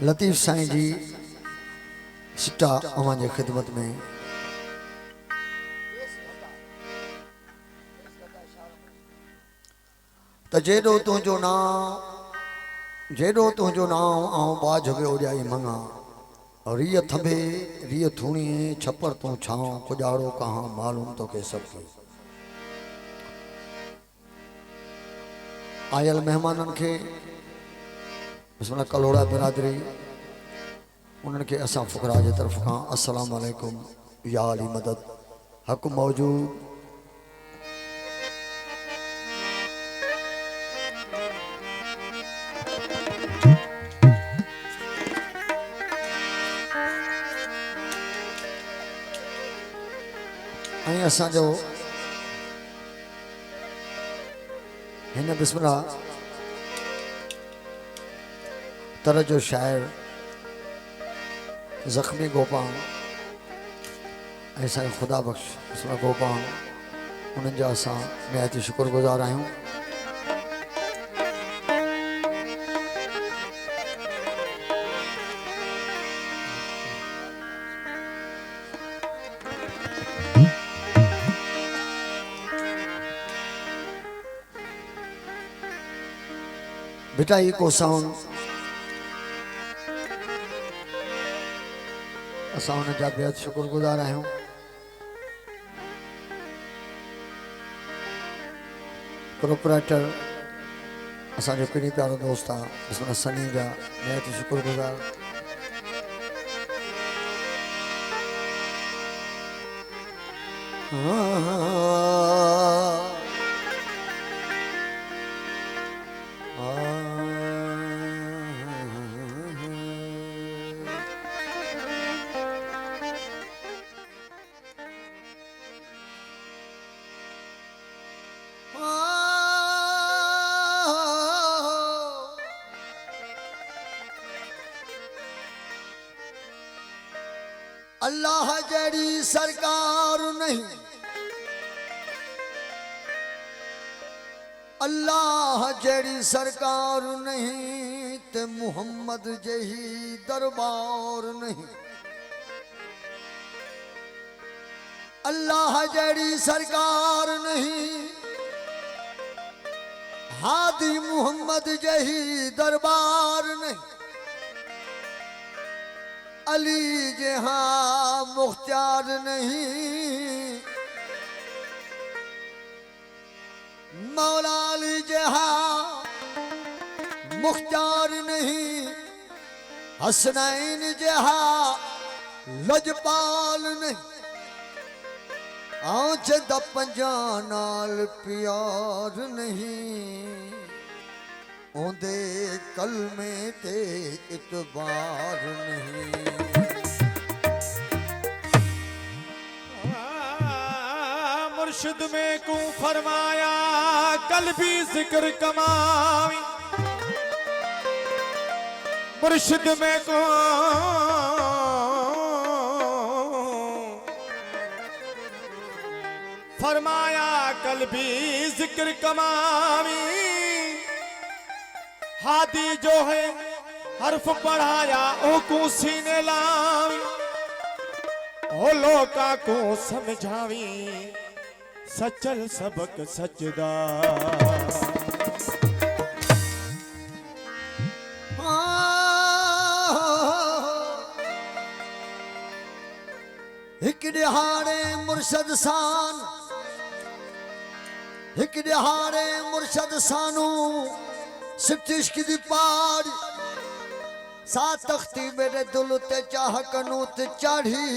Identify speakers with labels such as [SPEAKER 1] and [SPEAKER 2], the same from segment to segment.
[SPEAKER 1] लतीफ़ साईं जी सिटा अवां जे ख़िदमत में त जेॾो तुंहिंजो नाम जेॾो तुंहिंजो नाम आऊं बाज बि ओॼाई मंगा रिय थंभे रिय थूणी छपर तूं छाऊं पुॼाड़ो कहां मालूम तोखे सभु आयल मेहमाननि खे बिस्मिल्लाह कलोड़ा बिरादरी उन्हनि खे असां फ़ुकरा जे तरफ़ खां अस्सलाम वालेकुम या अली मदद हक़ मौजूद ऐं असांजो हिन बिस्मिल्लाह तरह जो शाइर ज़ख्मी गोपान ऐं साईं ख़ुदा बख़्श बिस्मिल्लाह गोपान उन्हनि जा असां निहायती शुक्रगुज़ार आहियूं। बेटा ये को साउंड असां उन जा बेहद शुक्रगुज़ार आहियूं। प्रोपराइटर असांजो पिणी प्यारो दोस्त आहे बिस्मिल्लाह सनी जा निहायती शुक्रगुज़ार। अल्लाह जड़ी सरकार नहीं अल्लाह जड़ी सरकार नहीं ते मुहम्मद जही दरबार नहीं अल्लाह जड़ी सरकार नहीं हादी मुहम्मद जही दरबार नहीं अली जहाँ मुख्तार नहीं मौला अली जहाँ मुख्तार नहीं हसनैन जहाँ लजपाल नहीं आँच दपंजानाल प्यार नहीं ओंदे कलमे ते इतबार नहीं
[SPEAKER 2] मुर्शिद में को फरमाया कल भी जिक्र कमावी मुर्शिद में को फरमाया कल भी जिक्र कमावी हादी जो है हर्फ पढ़ाया ओ को सीने लावी ओ लोका को समझावी सचल सबक सचदा
[SPEAKER 1] हिक दिहाड़े मुर्शद सान हिक दिहाड़े मुर्शद सानू सिफ्त इश्क दी पार सा तख्ती मेरे दिल ते चाह कनूत चढ़ी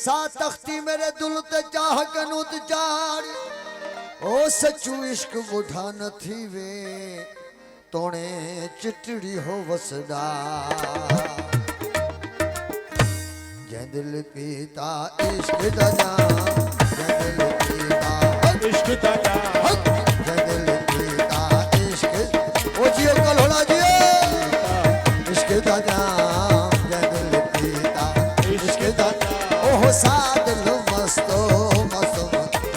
[SPEAKER 1] सा तख्ती मेरे दिल ते चाह कनूत चढ़ी ओ सचू इश्क बुढ़ा न थी वे तोणे चिटड़ी हो वसदा जै दिल पीता इश्क दा जाम जै दिल पीता
[SPEAKER 2] इश्क दा जाम
[SPEAKER 1] जै दिल पीता इश्क ओ जियो कल होना जियो इश्क दा जाम जै दिल पीता इश्क दा ओ साद लो मस्तो मस्तो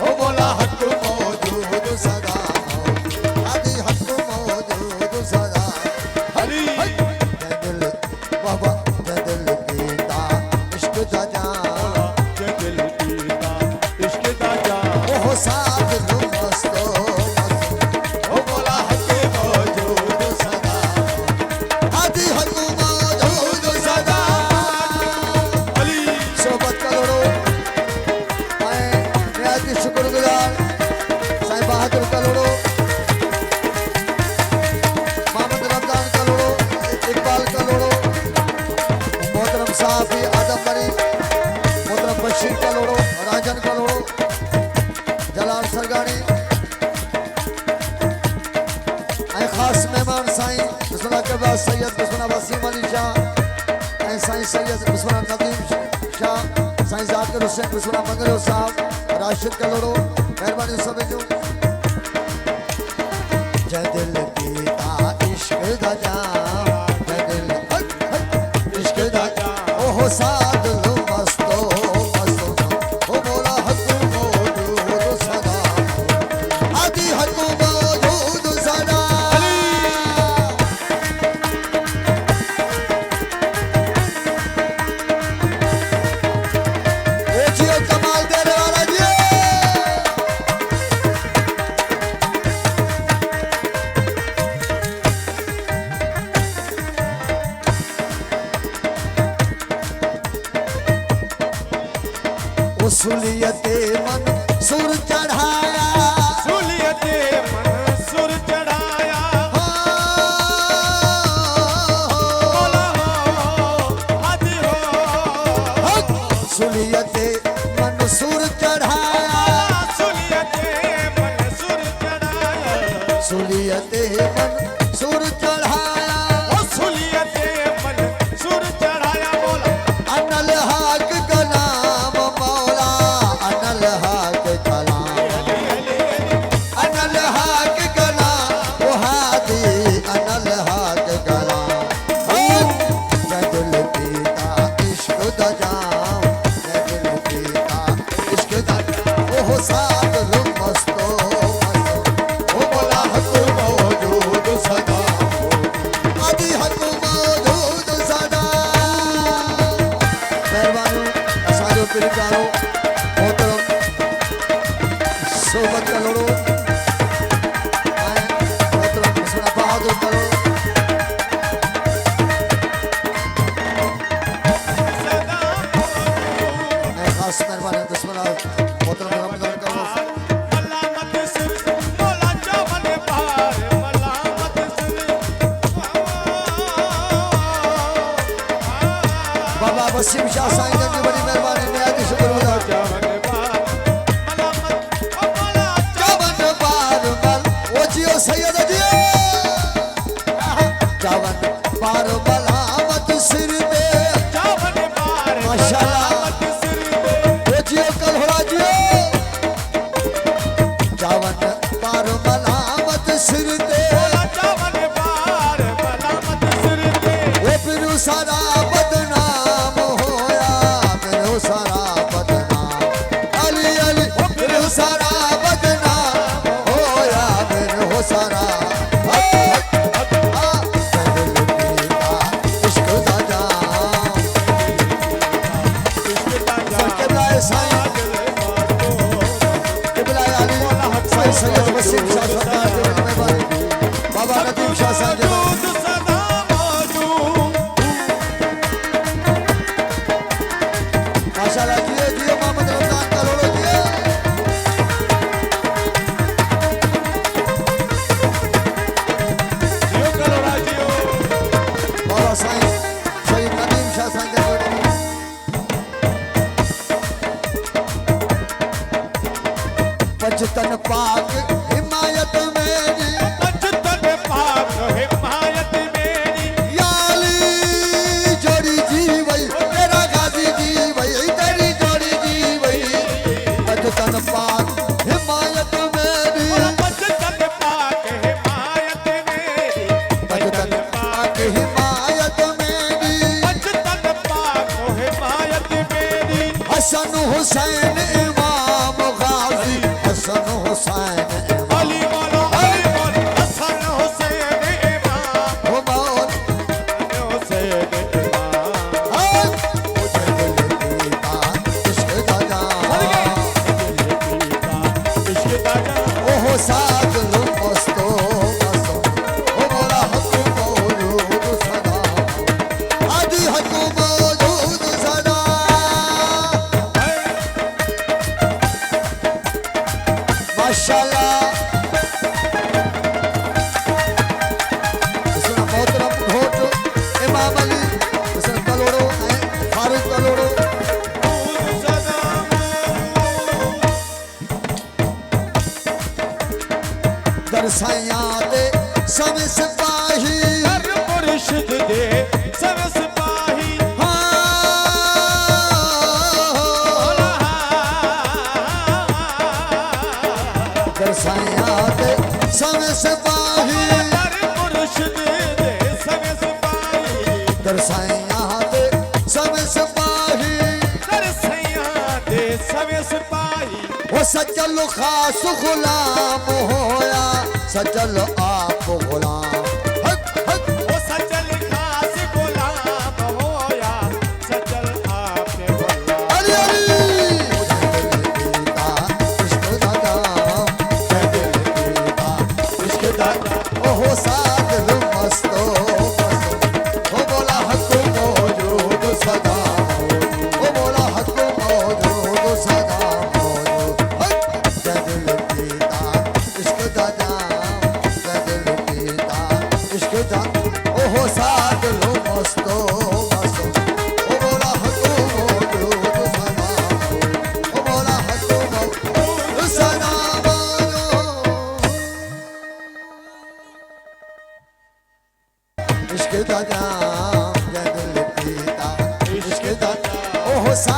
[SPEAKER 1] ओ बोला हक मौजूद सदा आदि हक मौजूद सदा
[SPEAKER 2] हरी
[SPEAKER 1] दुश्मन वसीम अली शाह ऐं साईं सैयद दुश्मन नदीम शाह साईं ज़ाकिर हुसैन दुश्मन मंगल साहब राशिद कलोड़ो महिरबानी सभी जूं जय दिल कीता इश्क दा जाम जय दिल इश्क दा जाम ओहो साध लो मस्तो मस्तो ओ मौला हक मौजूद सदा आदि हक मौजूद सदा ओ जियो कमाल देने वाला जियो उसूलियते मन सुर चढ़ाया
[SPEAKER 2] सुलियते मन सुर चढ़ाया बोला हो हाथी हो
[SPEAKER 1] सुलियते मन सुर चढ़ाया
[SPEAKER 2] सुलियते मन सुर चढ़ाया
[SPEAKER 1] सुलियते मन सुर चढ़ाया
[SPEAKER 2] ओ सुलियते मन सुर चढ़ाया बोला
[SPEAKER 1] अनल हक का नाम मौला अनल हक कलाम अनल हक का नाम वो हादी अनल हक कलाम जय दिल पीता इश्क दा जाम जय दिल पीता इश्क दा जाम ओहो साध लो मस्तो मस्तो ओ मौला हक मौजूद सदा आदि हक मौजूद सदा मेहरबानी असांजो पिलकारो मोहतरम सोबत कलोड़ो ऐं मोहतरम दुश्मन बहादुर कलोड़ो ऐं ख़ासि मेहरबानी दुश्मन मोहतरम रमज़ान कलोड़ो
[SPEAKER 2] मलामत सिर बोला चमन पार मलामत सिर
[SPEAKER 1] बाबा वसीम शाह साईं जन जी बड़ी मेहरबानी निहायती शुक्रगुज़ार
[SPEAKER 2] चमन पार मलामत ओ बोला
[SPEAKER 1] चावन पार मल ओ जियो सैयद जियो चावन पार मलामत सिर पे
[SPEAKER 2] चमन पार
[SPEAKER 1] माशाअल्लाह।
[SPEAKER 2] मलामत सिर पे
[SPEAKER 1] ओ जियो कल्होड़ा जियो चावन पार मलामत सिर ते
[SPEAKER 2] बोला चमन पार मलामत सिर पे
[SPEAKER 1] ओ फिरू सारा बदनाम होया फिरू सारा बदनाम अली अली ओ फिरू सारा बदनाम होया फिरू सारा इश्क दा जाम किबलाए साईं किबलाए अली साईं सैयद वसीम शाह सरदार जी बड़ी मेहरबानी बाबा नदीम शाह साईं जी
[SPEAKER 2] मौजूद सदा मौजूद
[SPEAKER 1] माशाअल्लाह जियो जियो मोहम्मद रमजान कलोड़ो जियो
[SPEAKER 2] जियो कलोड़ा जियो
[SPEAKER 1] बाबा साईं सैयद नदीम शाह साईं जी बड़ी पंचतन पाक हिमायत मेरी
[SPEAKER 2] पंचतन पाक हिमायत मेरी
[SPEAKER 1] याली जोड़ी जी वही तेरा गाजी जी वही तेरी जोड़ी जी वही पंचतन पाक हिमायत मेरी
[SPEAKER 2] पंचतन पाक हिमायत मेरी
[SPEAKER 1] पंचतन पाक हिमायत मेरी
[SPEAKER 2] पंचतन पाक हिमायत मेरी
[SPEAKER 1] हसन हुसैन इमाम गाजी हसन हुसैन इमाम
[SPEAKER 2] अली मौला अली मौला हसन हुसैन इमाम
[SPEAKER 1] ओ मौल
[SPEAKER 2] हुसैन इमाम
[SPEAKER 1] मुझे दिल पीता इश्क दा जाम
[SPEAKER 2] इश्क दादा
[SPEAKER 1] ओहो साध लो मस्तो मस्तो ओ मौला हक मौजूद सदा आदि हक मौजूद सदा माशाअल्लाह
[SPEAKER 2] दे सब सिपाही
[SPEAKER 1] दरसाया दे सब सिपाही
[SPEAKER 2] मुर्शिद दे सब सिपाही
[SPEAKER 1] दरसाया दे सब सिपाही
[SPEAKER 2] दरसैया दे सब सिपाही
[SPEAKER 1] वो सजल खास गुलाम होया सजल आप गुलाम हक हक
[SPEAKER 2] वो सजल खास गुलाम होया सजल आपके गुलाम
[SPEAKER 1] अरे अरे पीता इश्क दादा इश्क दादा ओहो सादिल मस्तो वो बोला हक मौजूद सदा वो बोला हक मौजूद सदा मौजूद दिल पीता इश्क दादा दिल पीता इश्क दादा ओहो सादिल मस्तो मस्तो वो बोला हक मौजूद सदा वो बोला हक मौजूद सदा मौजूद इश्क दादा दिल पीता इश्क दादा ओहो सा